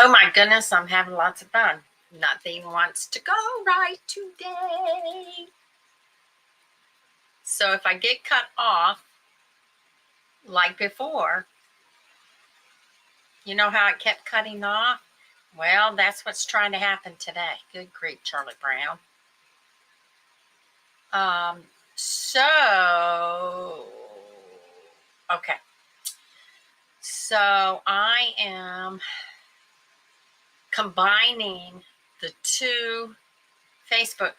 Oh my goodness, I'm having lots of fun. Nothing wants to go right today. So if I get cut off like before, you know how it kept cutting off? Well, that's what's trying to happen today. Good grief, Charlie Brown. Okay. So I am combining the two Facebook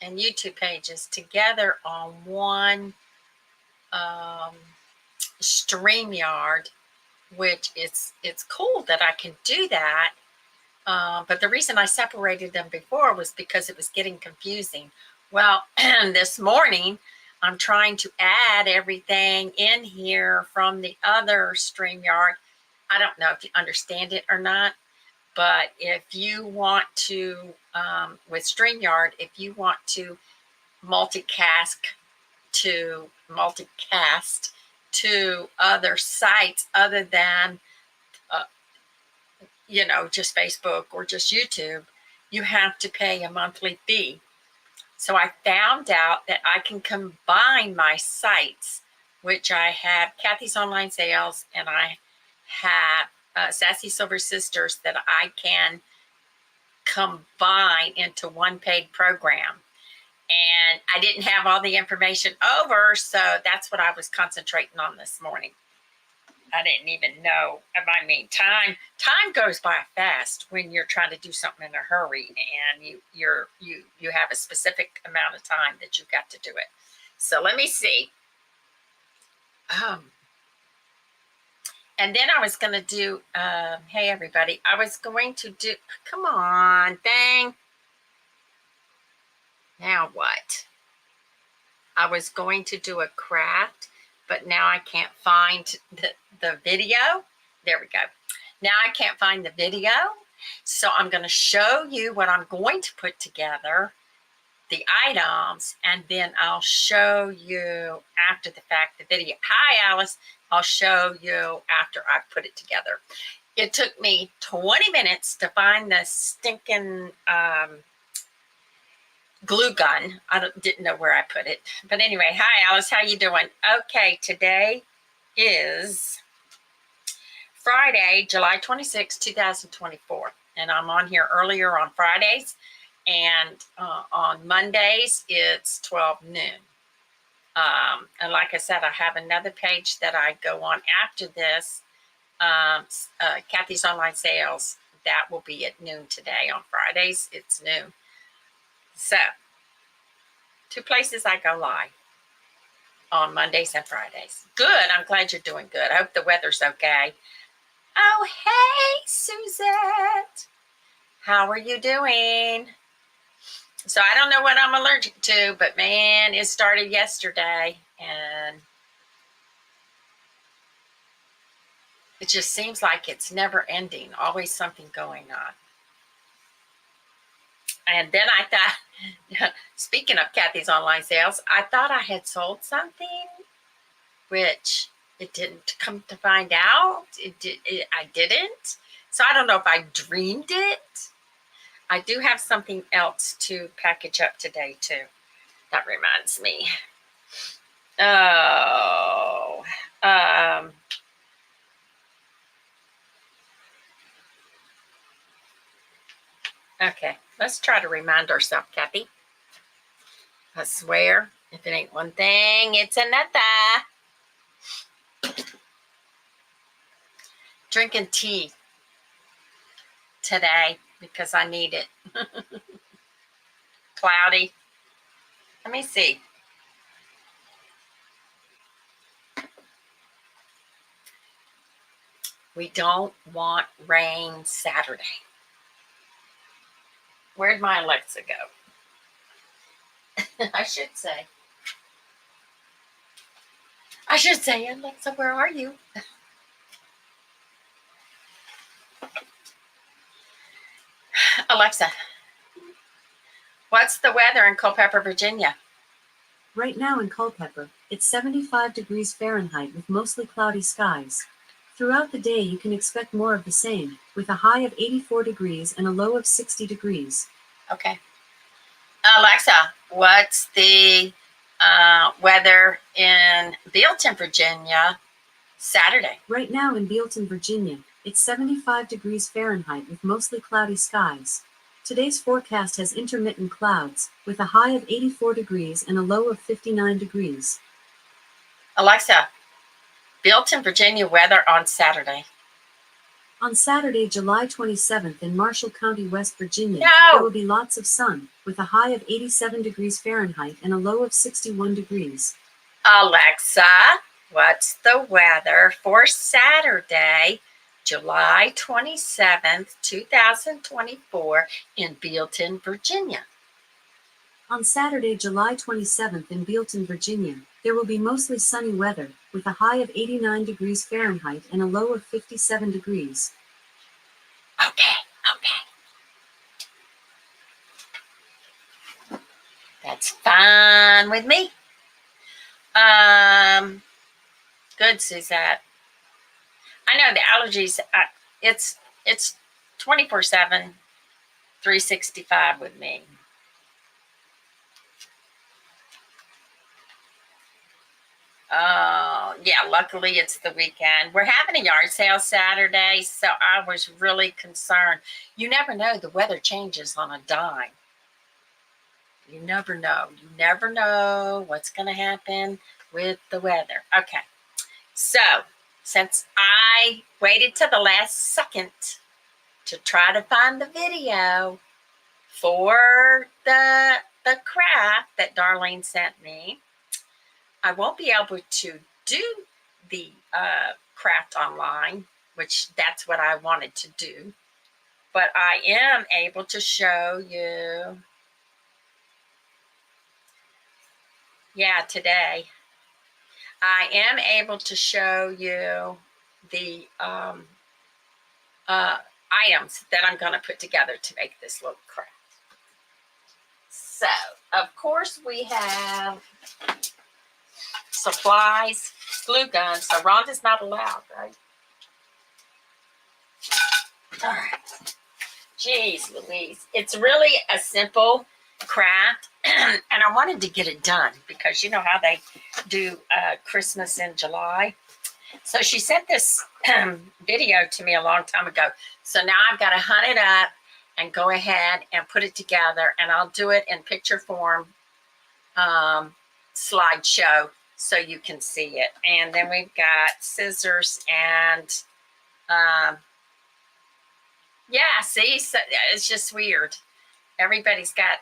and YouTube pages together on one StreamYard, which it's cool that I can do that. But the reason I separated them before was because it was getting confusing. Well, this morning I'm trying to add everything in here from the other StreamYard. I don't know if you understand it or not, but if you want to, with StreamYard, if you want to multicast to other sites other than just Facebook or just YouTube, you have to pay a monthly fee. So I found out that I can combine my sites, which I have Cathy's Online Sales and I have Sassy Silver Sisters, that I can combine into one paid program. And I didn't have all the information over, so that's what I was concentrating on this morning. I didn't even know. I mean, time goes by fast when you're trying to do something in a hurry, and you have a specific amount of time that you've got to do it. So let me see. And then I was going to do. Hey everybody! I was going to do. Come on, dang. Now what? I was going to do a craft, but now I can't find the video. There we go. Now I can't find the video. So I'm going to show you what I'm going to put together, the items, and then I'll show you after the fact the video. Hi, Alice. I'll show you after I put it together. It took me 20 minutes to find the stinking glue gun. I didn't know where I put it. But anyway, hi Alice, how you doing? Okay, today is Friday, July 26, 2024. And I'm on here earlier on Fridays. And on Mondays, it's 12 noon. And like I said, I have another page that I go on after this, Cathy's Online Sales. That will be at noon today. On Fridays, it's noon. So, two places I go live on Mondays and Fridays. Good. I'm glad you're doing good. I hope the weather's okay. Oh, hey, Suzette. How are you doing? So I don't know what I'm allergic to, but man, it started yesterday and it just seems like it's never ending. Always something going on. And then I thought, speaking of Cathy's Online Sales, I thought I had sold something, which it didn't. Come to find out, I didn't. So I don't know if I dreamed it. I do have something else to package up today, too. That reminds me. Oh, okay. Let's try to remind ourselves, Cathy. I swear, if it ain't one thing, it's another. Drinking tea today because I need it. Cloudy. Let me see. We don't want rain Saturday. Where'd my Alexa go? I should say, Alexa, where are you? Alexa, what's the weather in Culpeper, Virginia? Right now in Culpeper, it's 75 degrees Fahrenheit with mostly cloudy skies. Throughout the day you can expect more of the same, with a high of 84 degrees and a low of 60 degrees. Okay. Alexa, what's the weather in Bealton, Virginia, Saturday? Right now in Bealton, Virginia, it's 75 degrees Fahrenheit with mostly cloudy skies. Today's forecast has intermittent clouds, with a high of 84 degrees and a low of 59 degrees. Alexa, Bealton, Virginia weather on Saturday. On Saturday, July 27th in Marshall County, West Virginia, No! there will be lots of sun, with a high of 87 degrees Fahrenheit and a low of 61 degrees. Alexa, what's the weather for Saturday, July 27th, 2024 in Bealton, Virginia? On Saturday, July 27th in Bealton, Virginia, there will be mostly sunny weather, with a high of 89 degrees Fahrenheit and a low of 57 degrees. Okay. That's fine with me. Good, Suzette. I know the allergies, it's 24/7, 365 with me. Oh, yeah, luckily it's the weekend. We're having a yard sale Saturday, so I was really concerned. You never know, the weather changes on a dime. You never know. You never know what's going to happen with the weather. Okay, so since I waited to the last second to try to find the video for the craft that Darlene sent me, I won't be able to do the craft online, which that's what I wanted to do. But I am able to show you, yeah, today, I am able to show you the items that I'm going to put together to make this little craft. So, of course, we have supplies, glue guns. So Rhonda's not allowed, right? All right. Jeez Louise. It's really a simple craft. And I wanted to get it done because you know how they do Christmas in July. So she sent this video to me a long time ago. So now I've got to hunt it up and go ahead and put it together. And I'll do it in picture form slideshow so you can see it. And then we've got scissors and yeah, see, so it's just weird. Everybody's got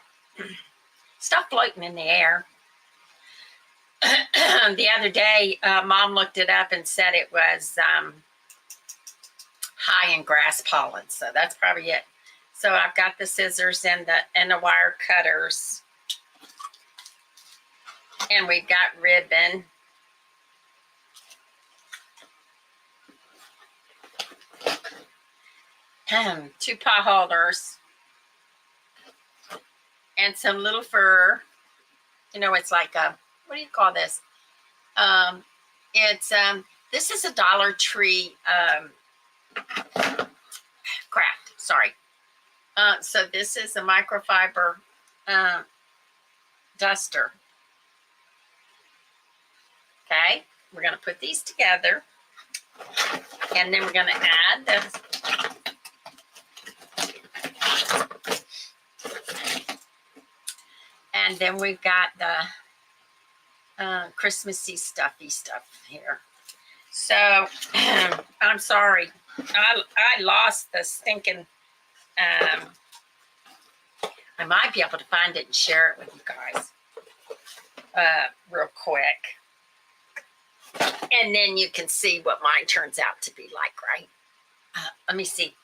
stuff floating in the air. The other day, Mom looked it up and said it was high in grass pollen, so that's probably it. So I've got the scissors and the wire cutters, and we've got ribbon. Two pot holders and some little fur. You know, it's like a, what do you call this? This is a Dollar Tree craft. Sorry. So this is a microfiber duster. Okay, we're going to put these together, and then we're going to add the and then we've got the Christmassy stuffy stuff here. So I'm sorry, I lost the stinking. I might be able to find it and share it with you guys real quick. And then you can see what mine turns out to be like, right? Let me see.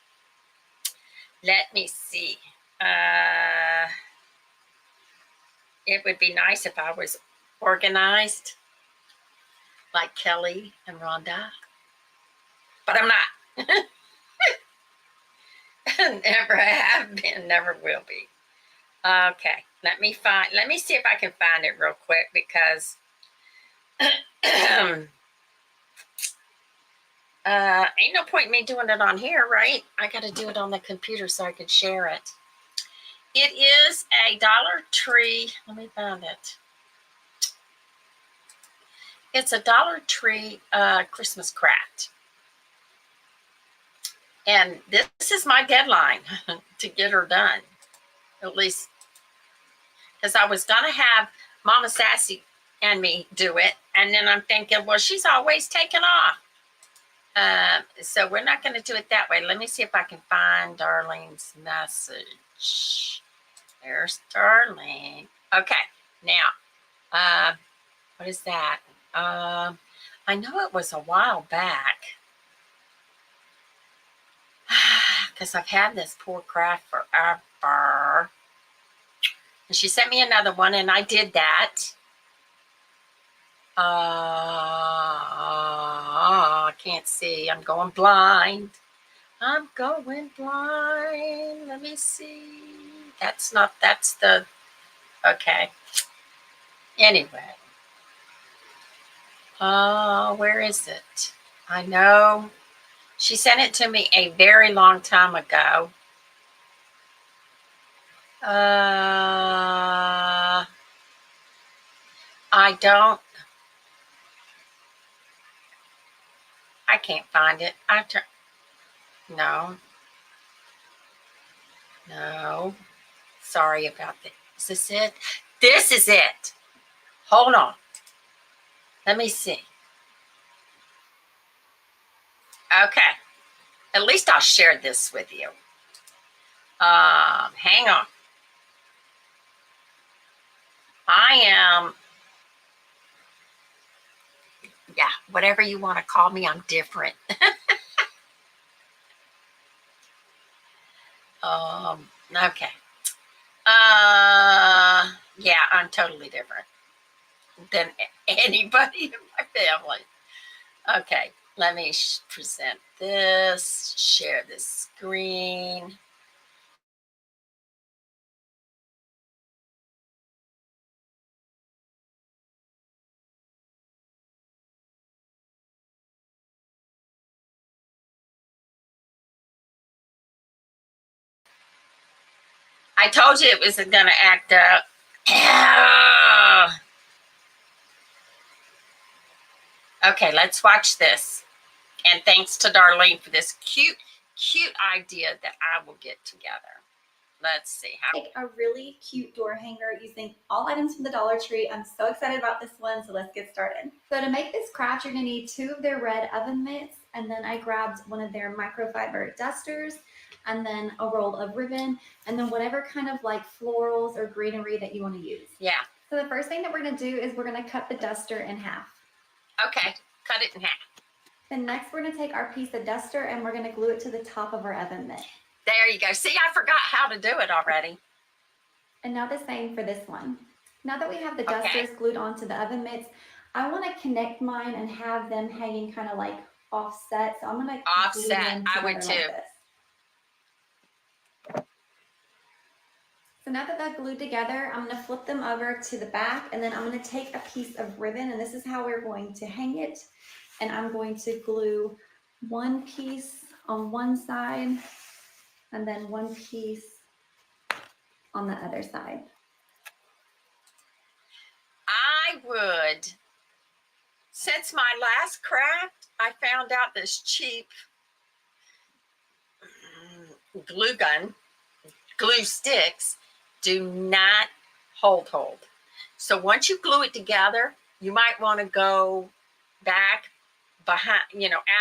It would be nice if I was organized like Kelly and Rhonda, but I'm not. Never have been, never will be. Okay, let me see if I can find it real quick because Ain't no point in me doing it on here, right? I got to do it on the computer so I can share it. It is a Dollar Tree. Let me find it. It's a Dollar Tree Christmas craft. And this is my deadline to get her done. At least, because I was going to have Mama Sassy and me do it. And then I'm thinking, well, she's always taken off. So we're not going to do it that way. Let me see if I can find Darlene's message. There's Darlene. Okay. Now, what is that? I know it was a while back. Because I've had this poor craft forever. And she sent me another one, and I did that. I can't see. I'm going blind. I'm going blind. Let me see. That's the, okay. Anyway. Where is it? I know. She sent it to me a very long time ago. I can't find it. No. Sorry about that. Is this it? This is it. Hold on. Let me see. Okay. At least I'll share this with you. Hang on. Yeah, whatever you want to call me, I'm different. Okay. Yeah, I'm totally different than anybody in my family. Okay, let me present this, share this screen. I told you it wasn't going to act up. Okay, let's watch this. And thanks to Darlene for this cute idea that I will get together. Let's see how. Make a really cute door hanger using all items from the Dollar Tree. I'm so excited about this one, so let's get started. So to make this craft, you're gonna need 2 of their red oven mitts, and then I grabbed one of their microfiber dusters, and then a roll of ribbon, and then whatever kind of like florals or greenery that you want to use. Yeah. So the first thing that we're gonna do is we're gonna cut the duster in half. Okay, cut it in half. Then next we're gonna take our piece of duster and we're gonna glue it to the top of our oven mitt. There you go. See, I forgot how to do it already. And now the same for this one. Now that we have the dusters glued onto the oven mitts, I want to connect mine and have them hanging kind of like offset. So I'm going to offset. I would too. Like this. So now that they're glued together, I'm going to flip them over to the back, and then I'm going to take a piece of ribbon, and this is how we're going to hang it. And I'm going to glue one piece on one side and then one piece on the other side. I would, since my last craft, I found out this cheap glue sticks do not hold. So once you glue it together, you might want to go back behind,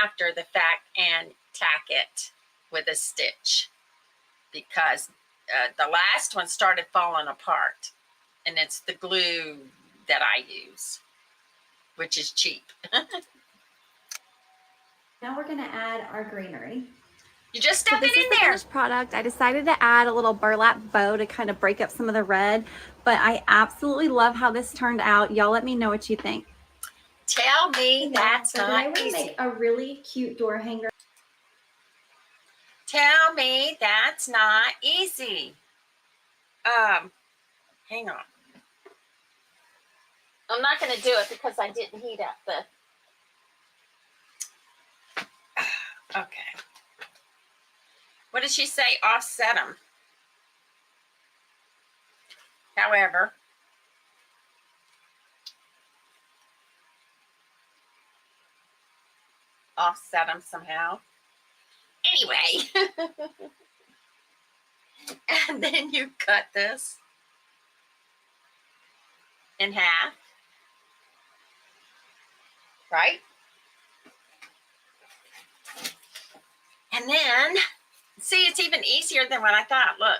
after the fact and tack it with a stitch, because the last one started falling apart, and it's the glue that I use, which is cheap. Now we're going to add our greenery. You just stuff it in there. Finished product. I decided to add a little burlap bow to kind of break up some of the red, but I absolutely love how this turned out. Y'all let me know what you think. Tell me that's not easy. Make a really cute door hanger. Tell me that's not easy. Hang on. I'm not going to do it because I didn't heat up the. Okay. What did she say? Offset them. However, offset them somehow. Anyway, and then you cut this in half, right? And then, see, it's even easier than what I thought. Look.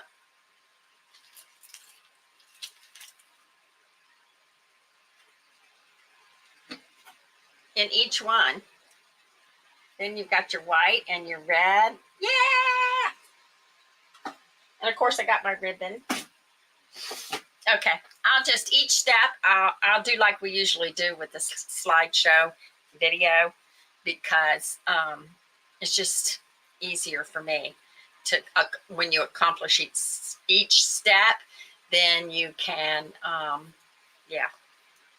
In each one. Then you've got your white and your red. Yeah! And of course I got my ribbon. Okay, I'll just, each step, I'll do like we usually do with the slideshow video, because it's just easier for me to, when you accomplish each step, then you can, yeah,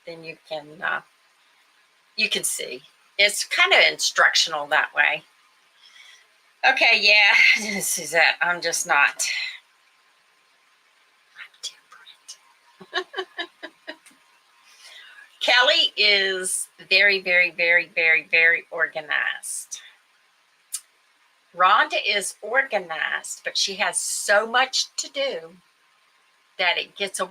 then you can see. It's kind of instructional that way. Okay, yeah, this is it. I'm just not. I'm different. Kelly is very, very, very, very, very organized. Rhonda is organized, but she has so much to do that it gets a.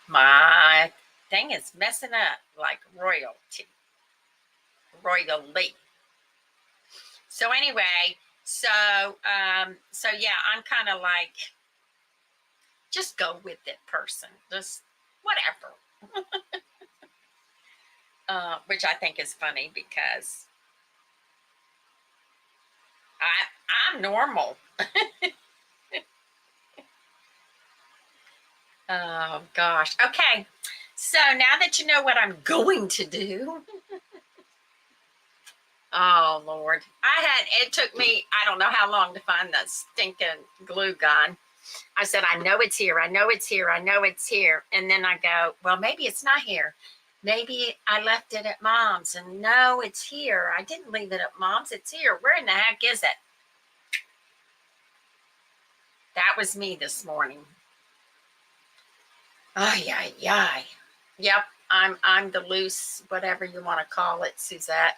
My thing is messing up like royalty. Royally. So anyway, so yeah, I'm kind of like, just go with it, person. Just whatever. Which I think is funny because I'm normal. Oh gosh. Okay. So now that you know what I'm going to do. Oh Lord. It took me, I don't know how long to find that stinking glue gun. I said, I know it's here. I know it's here. I know it's here. And then I go, well, maybe it's not here. Maybe I left it at Mom's, and no, it's here. I didn't leave it at Mom's. It's here. Where in the heck is it? That was me this morning. Ay, ay, ay. Yep, I'm the loose, whatever you want to call it, Suzette.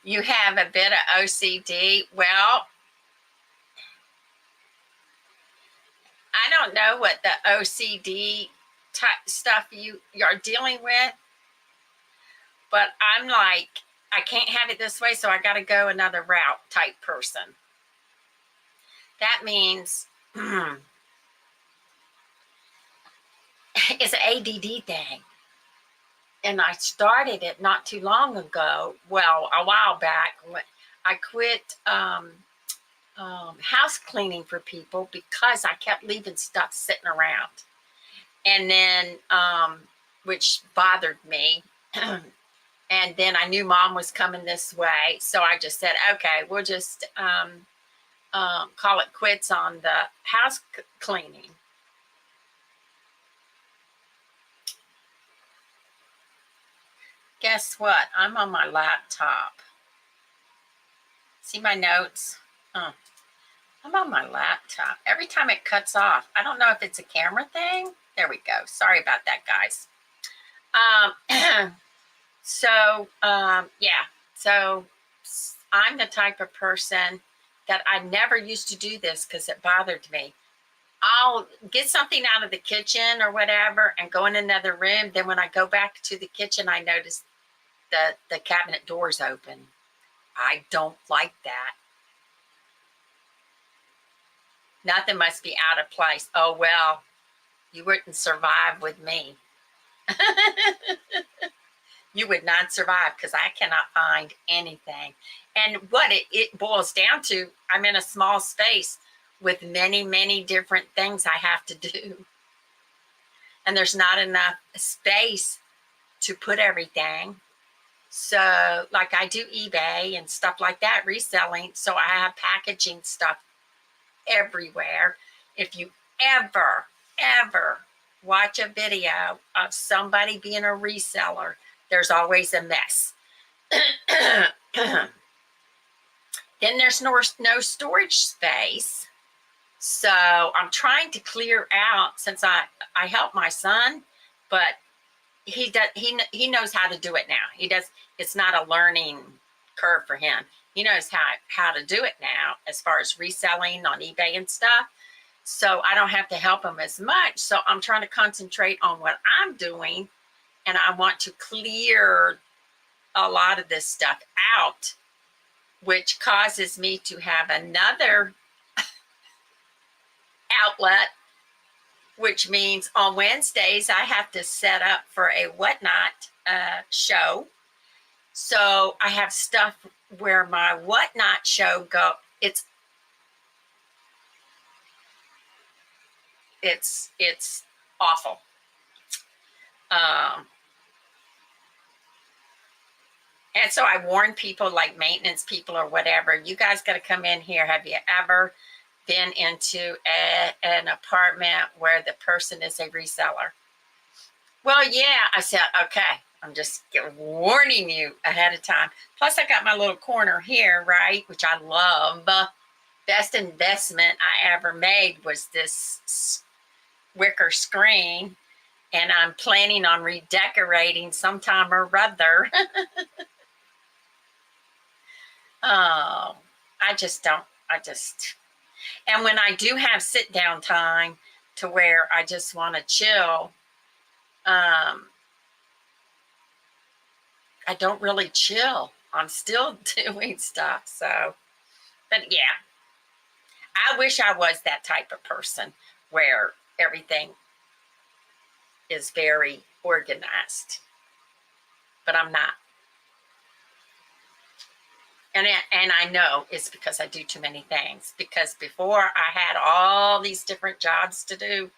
You have a bit of OCD. Well, I don't know what the OCD type stuff you're dealing with, but I'm like, I can't have it this way, so I got to go another route type person. That means it's an ADD thing. And I started it not too long ago. Well, a while back. I quit house cleaning for people because I kept leaving stuff sitting around. And then, which bothered me. And then I knew Mom was coming this way. So I just said, okay, we'll just call it quits on the house cleaning. Guess what? I'm on my laptop. See my notes? I'm on my laptop. Every time it cuts off, I don't know if it's a camera thing. There we go. Sorry about that, guys. Yeah. So I'm the type of person that I never used to do this because it bothered me. I'll get something out of the kitchen or whatever and go in another room. Then when I go back to the kitchen, I notice the cabinet doors open. I don't like that. Nothing must be out of place. Oh, well, you wouldn't survive with me. You would not survive because I cannot find anything. And what it boils down to, I'm in a small space with many, many different things I have to do. And there's not enough space to put everything. So, like I do eBay and stuff like that, reselling. So I have packaging stuff everywhere. If you ever watch a video of somebody being a reseller, there's always a mess. Then there's no storage space. So I'm trying to clear out, since I help my son, but he knows how to do it now. It's not a learning curve for him. He knows how to do it now as far as reselling on eBay and stuff. So I don't have to help him as much. So I'm trying to concentrate on what I'm doing, and I want to clear a lot of this stuff out, which causes me to have another outlet, which means on Wednesdays I have to set up for a whatnot show. So I have stuff where my whatnot show go. It's awful. And so I warn people, like maintenance people or whatever, you guys got to come in here. Have you ever been into an apartment where the person is a reseller? Well, yeah. I said, okay, I'm just warning you ahead of time. Plus, I got my little corner here, right, which I love. Best investment I ever made was this wicker screen, and I'm planning on redecorating sometime or other. Oh, and when I do have sit down time to where I just want to chill, I don't really chill. I'm still doing stuff. So, but yeah, I wish I was that type of person where everything is very organized, but I'm not. And I know it's because I do too many things. Because before I had all these different jobs to do,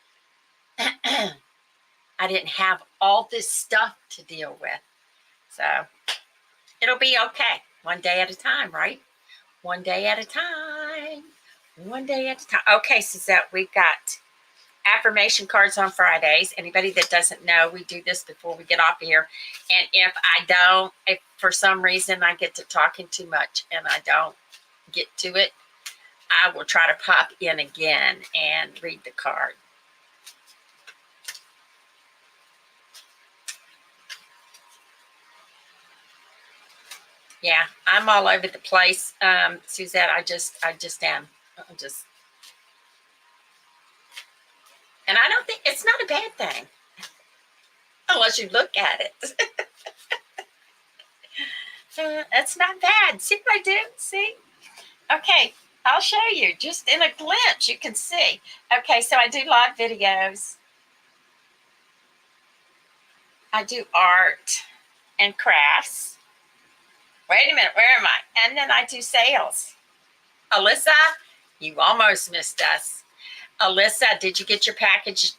I didn't have all this stuff to deal with. So it'll be okay. One day at a time, right? One day at a time. One day at a time. Okay, Suzette, we've got affirmation cards on Fridays. Anybody that doesn't know, we do this before we get off of here. And if for some reason I get to talking too much and I don't get to it, I will try to pop in again and read the card. Yeah, I'm all over the place, Suzette. I just am. And I don't think it's not a bad thing, unless you look at it. It's not bad. See what I do? See? Okay, I'll show you. Just in a glimpse, you can see. Okay, so I do live videos. I do art and crafts. Wait a minute, where am I? And then I do sales. Alyssa, you almost missed us. Alyssa, did you get your packages?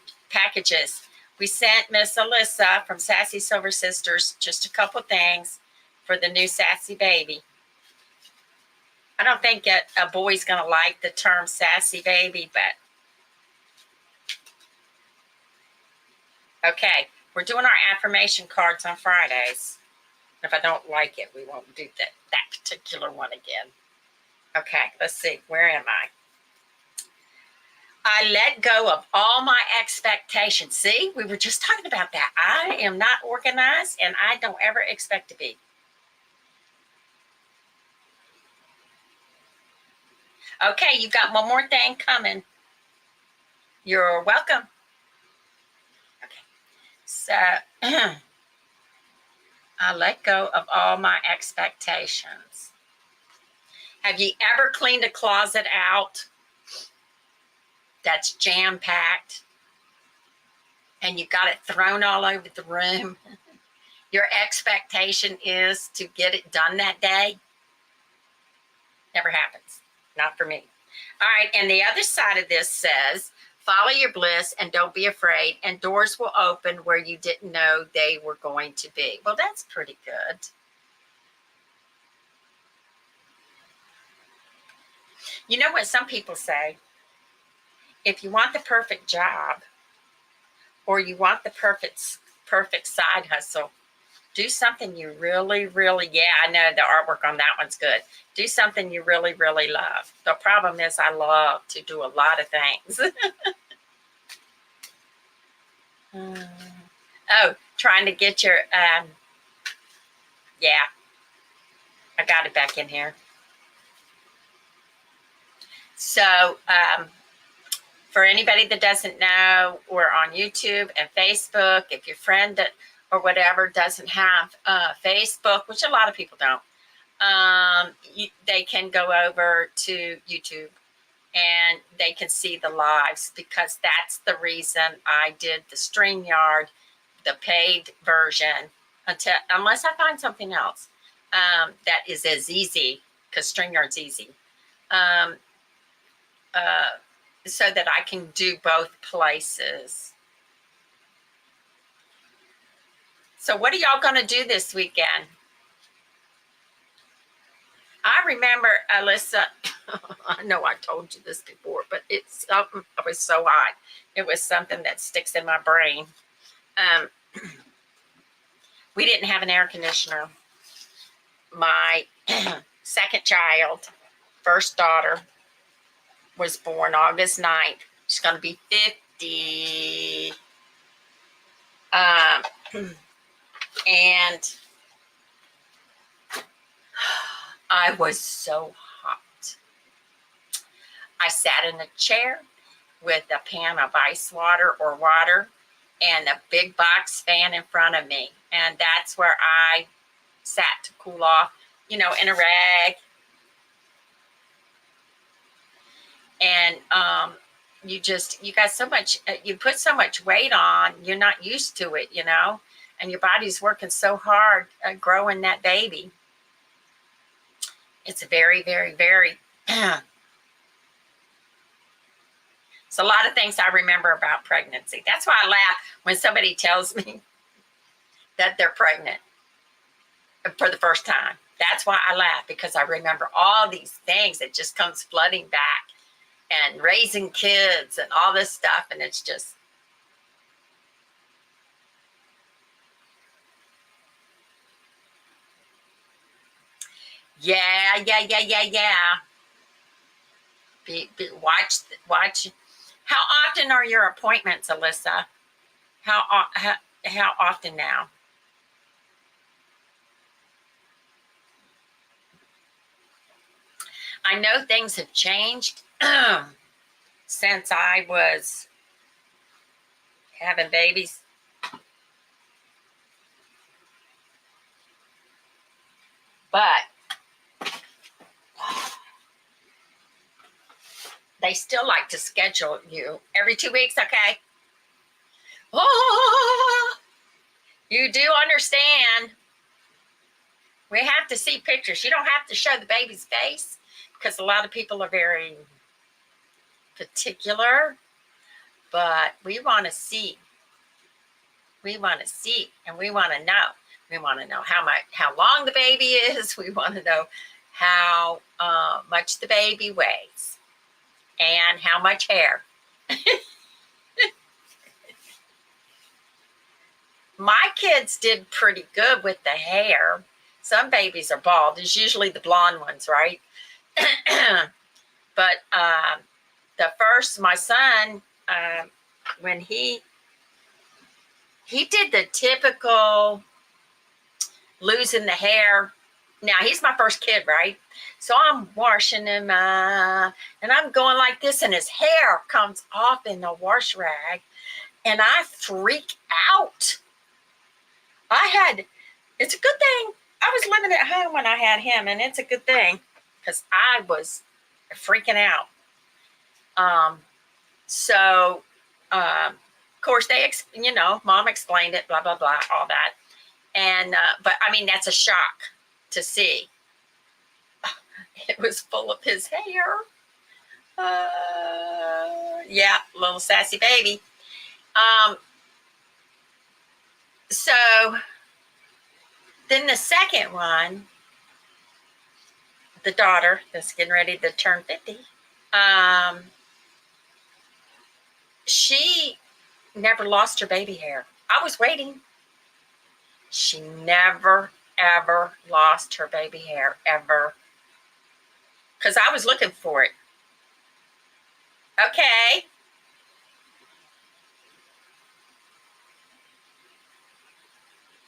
We sent Miss Alyssa from Sassy Silver Sisters just a couple things for the new Sassy baby. I don't think a boy's going to like the term Sassy baby, but okay, we're doing our affirmation cards on Fridays. If I don't like it, we won't do that particular one again. Okay, let's see. Where am I? I let go of all my expectations. See, we were just talking about that. I am not organized, and I don't ever expect to be. Okay, you got one more thing coming. You're welcome. Okay, so I let go of all my expectations. Have you ever cleaned a closet out that's jam-packed and you got it thrown all over the room? Your expectation is to get it done that day. Never happens. Not for me. All right, and the other side of this says, follow your bliss and don't be afraid, and doors will open where you didn't know they were going to be. Well, that's pretty good. You know what some people say? If you want the perfect job or you want the perfect side hustle, do something you really, really, yeah, I know the artwork on that one's good. Do something you really, really love. The problem is I love to do a lot of things. Oh, trying to get your, yeah, I got it back in here. So, for anybody that doesn't know, we're on YouTube and Facebook. If your friend or whatever doesn't have Facebook, which a lot of people don't, they can go over to YouTube and they can see the lives, because that's the reason I did the StreamYard, the paid version, unless I find something else that is as easy, because StreamYard's easy. So that I can do both places. So what are y'all going to do this weekend? I remember, Alyssa, I know I told you this before, but it's something, it was so hot. It was something that sticks in my brain. We didn't have an air conditioner. My second child, first daughter, was born August 9th. She's going to be 50. And I was so hot. I sat in a chair with a pan of ice water or water and a big box fan in front of me. And that's where I sat to cool off, in a rag. And you got so much, you put so much weight on, you're not used to it, and your body's working so hard growing that baby. It's very, very, very, it's a lot of things I remember about pregnancy. That's why I laugh when somebody tells me that they're pregnant for the first time. That's why I laugh, because I remember all these things that just comes flooding back, and raising kids and all this stuff. And it's just, yeah. Watch. How often are your appointments, Alyssa? How often now? I know things have changed since I was having babies. But they still like to schedule you every 2 weeks, okay? Oh, you do understand. We have to see pictures. You don't have to show the baby's face, because a lot of people are very particular, but we want to see. We want to see, and we want to know. We want to know how long the baby is. We want to know how much the baby weighs and how much hair. My kids did pretty good with the hair. Some babies are bald. It's usually the blonde ones, right? But my son, when he did the typical losing the hair. Now, he's my first kid, right? So I'm washing him and I'm going like this, and his hair comes off in the wash rag, and I freak out. It's a good thing I was living at home when I had him, and it's a good thing, because I was freaking out. Of course, Mom explained it, blah, blah, blah, all that. And, but I mean, that's a shock to see. It was full of his hair. Yeah, little sassy baby. So then the second one, the daughter that's getting ready to turn 50, She never lost her baby hair. I was waiting. She never, ever lost her baby hair, ever. Because I was looking for it. Okay.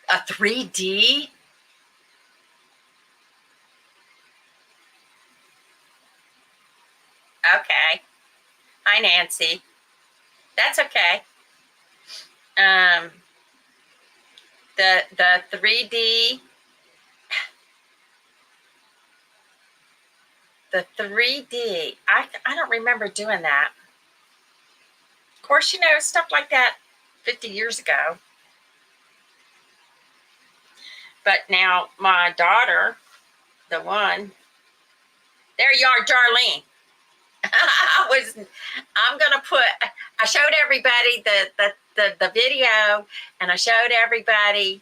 A 3D? Okay. Hi, Nancy. That's okay. The 3D, the 3D. I don't remember doing that. Of course, stuff like that 50 years ago. But now my daughter, the one, there you are, Darlene. I showed everybody the video, and I showed everybody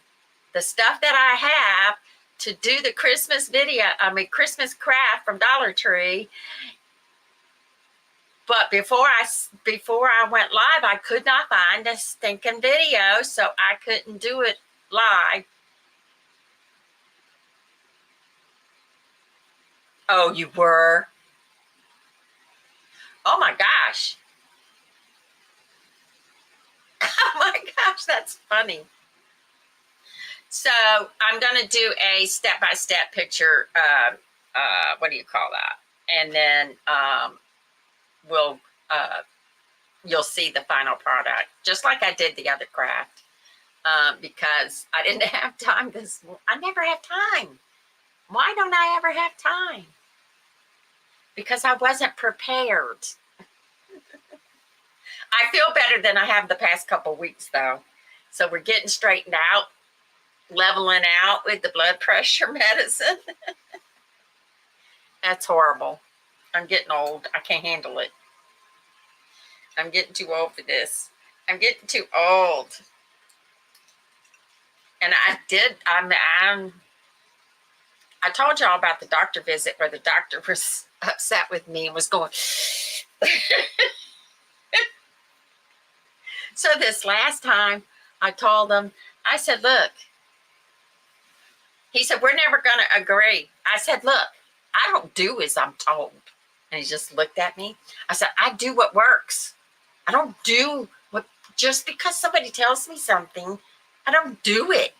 the stuff that I have to do the Christmas Christmas craft from Dollar Tree. But before I went live, I could not find a stinking video, so I couldn't do it live. Oh, you were? Oh my gosh. Oh my gosh, that's funny. So I'm going to do a step-by-step picture. What do you call that? And then you'll see the final product, just like I did the other craft, because I didn't have time I never have time. Why don't I ever have time? Because I wasn't prepared. I feel better than I have the past couple weeks, though. So we're getting straightened out, leveling out with the blood pressure medicine. That's horrible. I'm getting old. I can't handle it. I'm getting too old for this. I'm getting too old. And I told y'all about the doctor visit where the doctor was upset with me and was going. So this last time I told him, I said, look, he said, we're never going to agree. I said, look, I don't do as I'm told. And he just looked at me. I said, I do what works. I don't do what, just because somebody tells me something, I don't do it.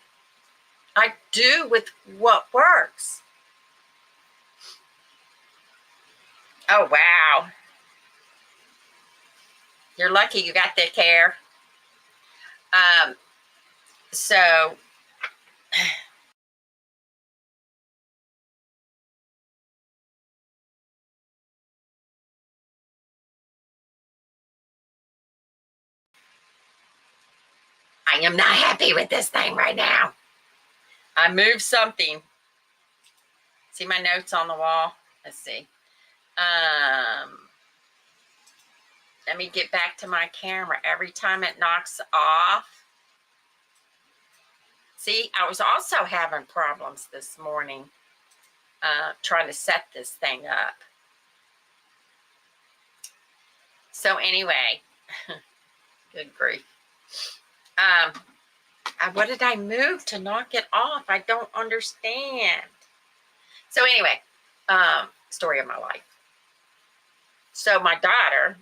I do with what works. Oh, wow. You're lucky you got that care. So I am not happy with this thing right now. I moved something. See my notes on the wall? Let's see. Let me get back to my camera. Every time it knocks off. See, I was also having problems this morning trying to set this thing up. So anyway, good grief. What did I move to knock it off? I don't understand. So anyway, story of my life. So my daughter,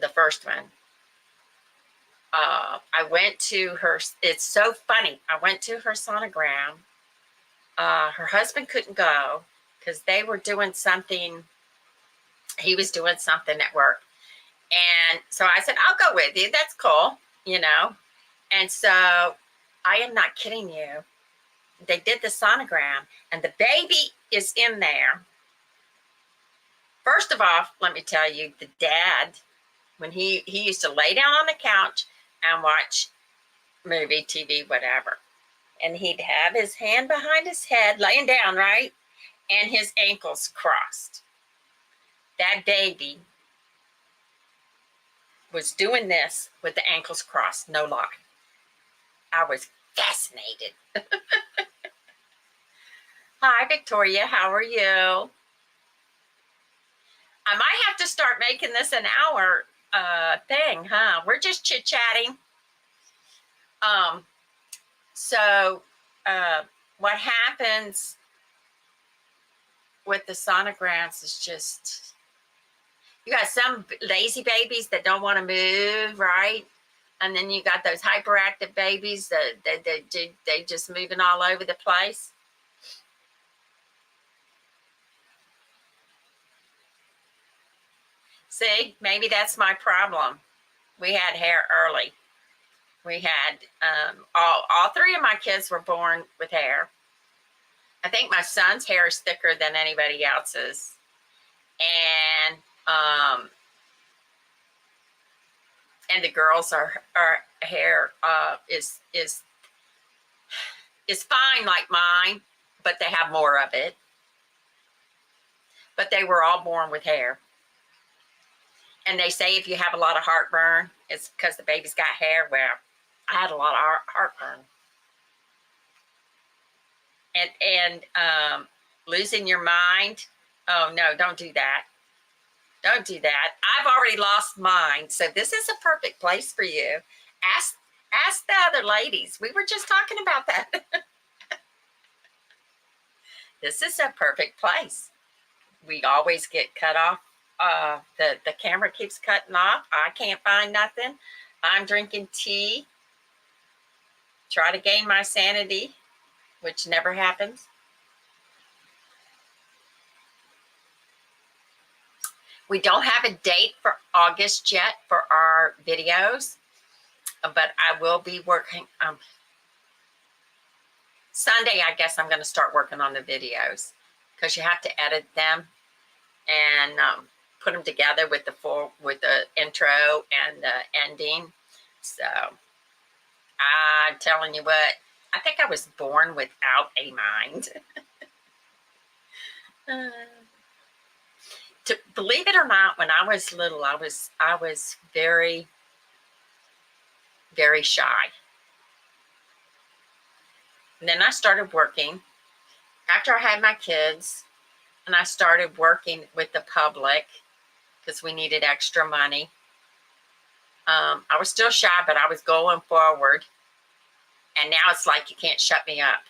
the first one, I went to her. It's so funny. I went to her sonogram. Her husband couldn't go because they were doing something. He was doing something at work. And so I said, I'll go with you. That's cool, And so I am not kidding you. They did the sonogram and the baby is in there. First of all, let me tell you, the dad, when he used to lay down on the couch and watch movie, TV, whatever. And he'd have his hand behind his head, laying down, right? And his ankles crossed. That baby was doing this with the ankles crossed, no lie. I was fascinated. Hi, Victoria. How are you? I might have to start making this an hour thing, huh? We're just chit-chatting. So what happens with the sonograms is just, you got some lazy babies that don't want to move, right? And then you got those hyperactive babies that they just moving all over the place. See, maybe that's my problem. We had hair early. We had all three of my kids were born with hair. I think my son's hair is thicker than anybody else's, and the girls are hair is fine like mine, but they have more of it. But they were all born with hair. And they say if you have a lot of heartburn, it's because the baby's got hair. Well, I had a lot of heartburn. And losing your mind. Oh, no, don't do that. Don't do that. I've already lost mine. So this is a perfect place for you. Ask the other ladies. We were just talking about that. This is a perfect place. We always get cut off. The camera keeps cutting off. I can't find nothing. I'm drinking tea. Try to gain my sanity, which never happens. We don't have a date for August yet for our videos, but I will be working. Sunday, I guess I'm going to start working on the videos because you have to edit them and put them together with the intro and the ending. So I'm telling you what, I think I was born without a mind. Believe it or not, when I was little, I was very, very shy. And then I started working after I had my kids, and I started working with the public because we needed extra money. I was still shy, but I was going forward. And now it's like you can't shut me up.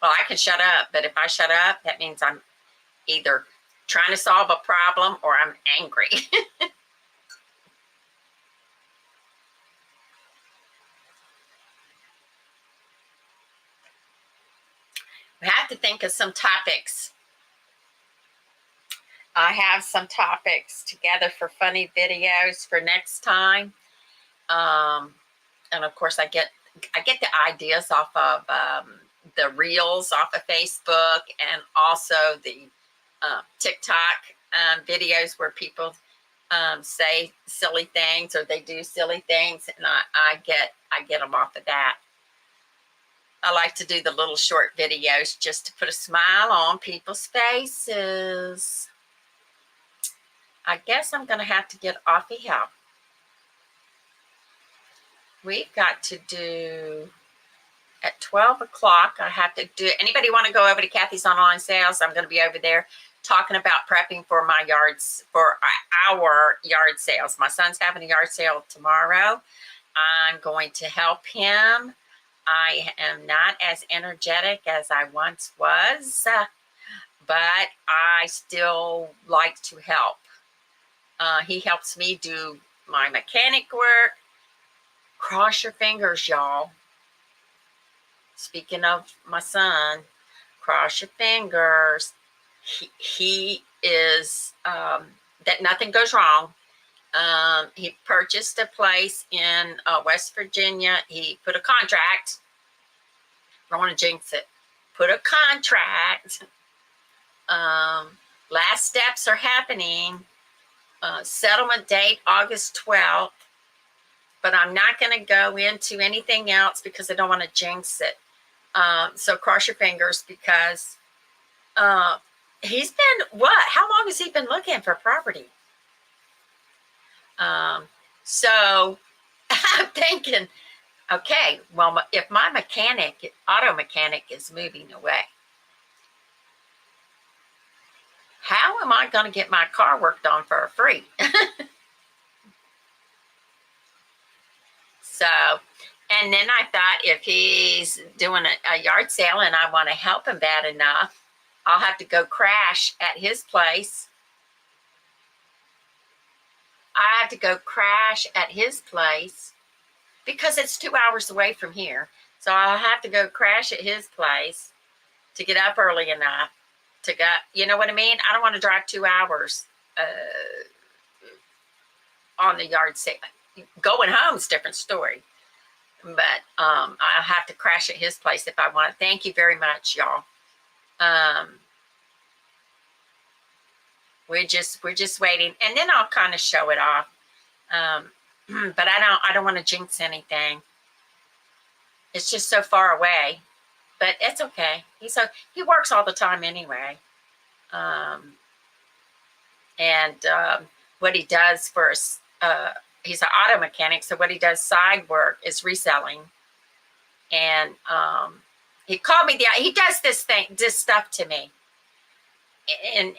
Well, I can shut up, but if I shut up, that means I'm either trying to solve a problem or I'm angry. We have to think of some topics. I have some topics together for funny videos for next time. And of course, I get the ideas off of the reels off of Facebook, and also the TikTok videos where people say silly things or they do silly things, and I get them off of that. I like to do the little short videos just to put a smile on people's faces. I guess I'm going to have to get off of here. We've got to do at 12 o'clock. I have to do. Anybody want to go over to Cathy's Online Sales? I'm going to be over there talking about prepping for my yards, for our yard sales. My son's having a yard sale tomorrow. I'm going to help him. I am not as energetic as I once was, but I still like to help. He helps me do my mechanic work. Cross your fingers, y'all. Speaking of my son, cross your fingers. He is, that nothing goes wrong. He purchased a place in West Virginia. He put a contract. I don't want to jinx it. Put a contract. Last steps are happening. Settlement date, August 12th. But I'm not going to go into anything else because I don't want to jinx it. So cross your fingers, because he's been, what? How long has he been looking for property? So I'm thinking, okay, well, if my auto mechanic is moving away, how am I going to get my car worked on for free? So, and then I thought if he's doing a yard sale and I want to help him bad enough, I'll have to go crash at his place. I have to go crash at his place because it's 2 hours away from here. So I'll have to go crash at his place to get up early enough to go, you know what I mean? I don't want to drive 2 hours on the yard sale. Going home's a different story. But I'll have to crash at his place if I want it. Thank you very much, y'all. We're just waiting, and then I'll kind of show it off. But I don't want to jinx anything. It's just so far away, but it's okay. He works all the time anyway. What he does for he's an auto mechanic, so what he does side work is reselling. And he called me. He does this stuff to me. And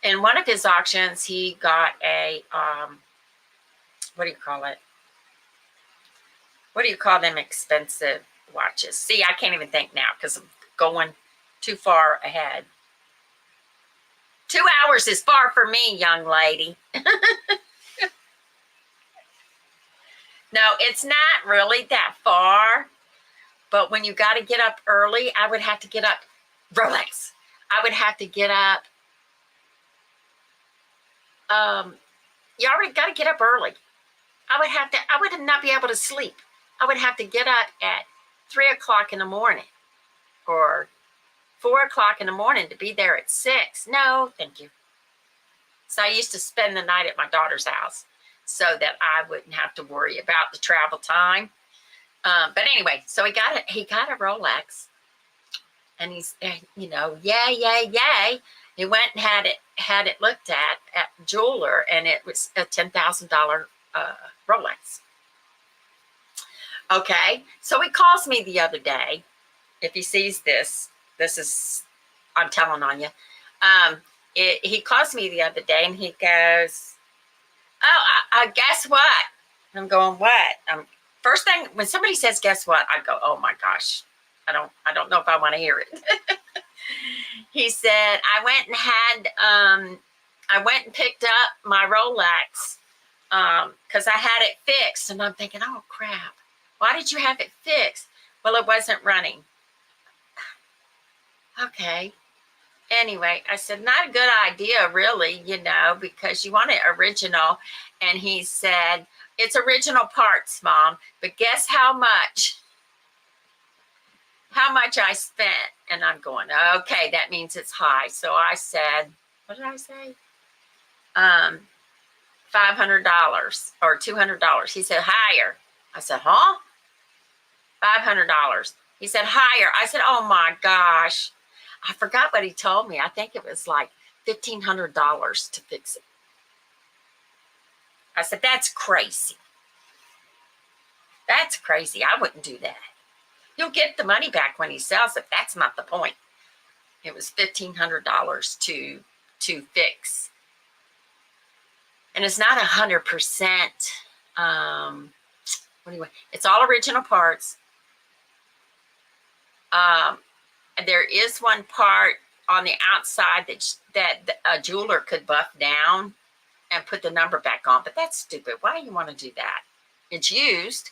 in one of his auctions, he got a what do you call it? What do you call them expensive watches? See, I can't even think now because I'm going too far ahead. 2 hours is far for me, young lady. No, it's not really that far. But when you got to get up early, I would have to get up, Rolex. I would have to get up. You already got to get up early. I would not be able to sleep. I would have to get up at 3 o'clock in the morning or 4 o'clock in the morning to be there at 6. No, thank you. So I used to spend the night at my daughter's house so that I wouldn't have to worry about the travel time. But anyway, so he got a Rolex, and he's, yay. He went and had it looked at jeweler, and it was a $10,000 Rolex. Okay, so he calls me the other day. If he sees this is, I'm telling on you. He calls me the other day, and he goes, "Oh, guess what?" I'm going, "What?" First thing, when somebody says, "Guess what?" I go, "Oh my gosh, I don't know if I want to hear it." He said, I went and picked up my Rolex because I had it fixed. And I'm thinking, oh crap, why did you have it fixed? Well, it wasn't running. Okay. Anyway, I said, not a good idea, really, because you want it original. And he said, it's original parts, Mom, but guess how much I spent? And I'm going, okay, that means it's high. So I said, what did I say? $500 or $200. He said, higher. I said, huh? $500. He said, higher. I said, oh my gosh. I forgot what he told me. I think it was like $1,500 to fix it. I said, that's crazy. That's crazy. I wouldn't do that. He'll get the money back when he sells it. That's not the point. It was $1,500 to fix. And it's not 100%. It's all original parts. There is one part on the outside that a jeweler could buff down and put the number back on, but that's stupid. Why do you want to do that? It's used.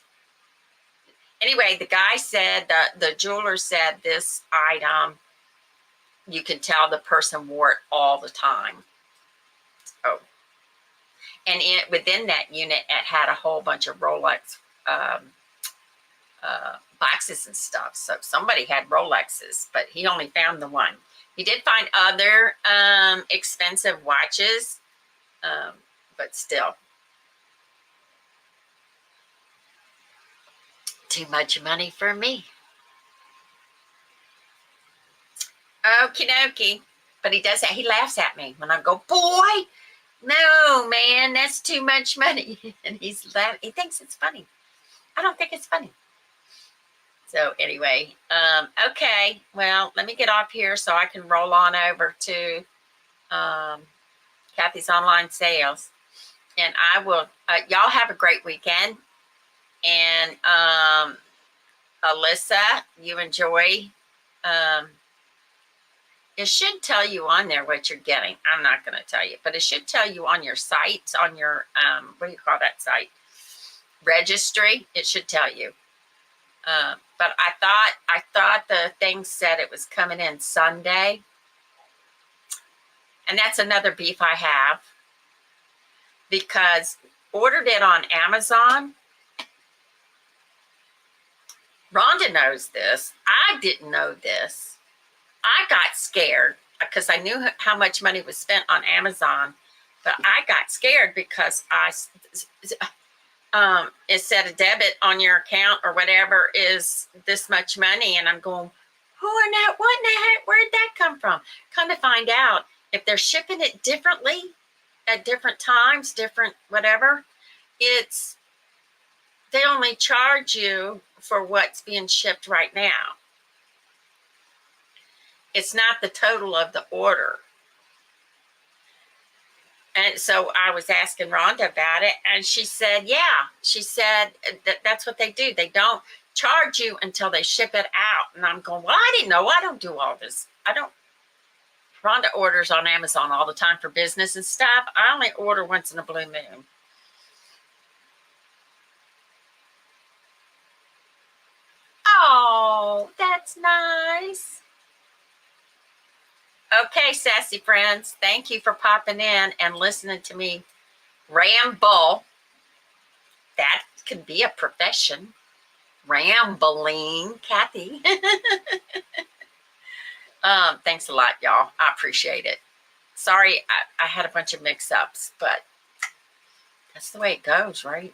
Anyway, the guy said, the jeweler said this item, you can tell the person wore it all the time. Oh. And within that unit, it had a whole bunch of Rolex boxes and stuff. So somebody had Rolexes, but he only found the one. He did find other expensive watches, but still. Too much money for me. Okie dokie. But he does that. He laughs at me when I go, boy, no, man, that's too much money. And he's laughing. He thinks it's funny. I don't think it's funny. So anyway, okay. Well, let me get off here so I can roll on over to Cathy's Online Sales. And I will, y'all have a great weekend. And Alyssa, you enjoy. It should tell you on there what you're getting. I'm not going to tell you, but it should tell you on your site, on your, what do you call that site? Registry. It should tell you. But I thought the thing said it was coming in Sunday. And that's another beef I have, because ordered it on Amazon. Rhonda knows this. I didn't know this. I got scared because I knew how much money was spent on Amazon, but I got scared because it said a debit on your account or whatever is this much money, and I'm going, who in that? What in the heck? Where did that come from? Come to find out, if they're shipping it differently at different times, different whatever, they only charge you for what's being shipped right now. It's not the total of the order. And so I was asking Rhonda about it, and she said, yeah. She said that's what they do. They don't charge you until they ship it out. And I'm going, well, I didn't know. I don't do all this. Rhonda orders on Amazon all the time for business and stuff. I only order once in a blue moon. Oh, that's nice. Okay, Sassy Friends, thank you for popping in and listening to me ramble. That could be a profession. Rambling, Cathy. Thanks a lot, y'all. I appreciate it. Sorry, I had a bunch of mix-ups, but that's the way it goes, right?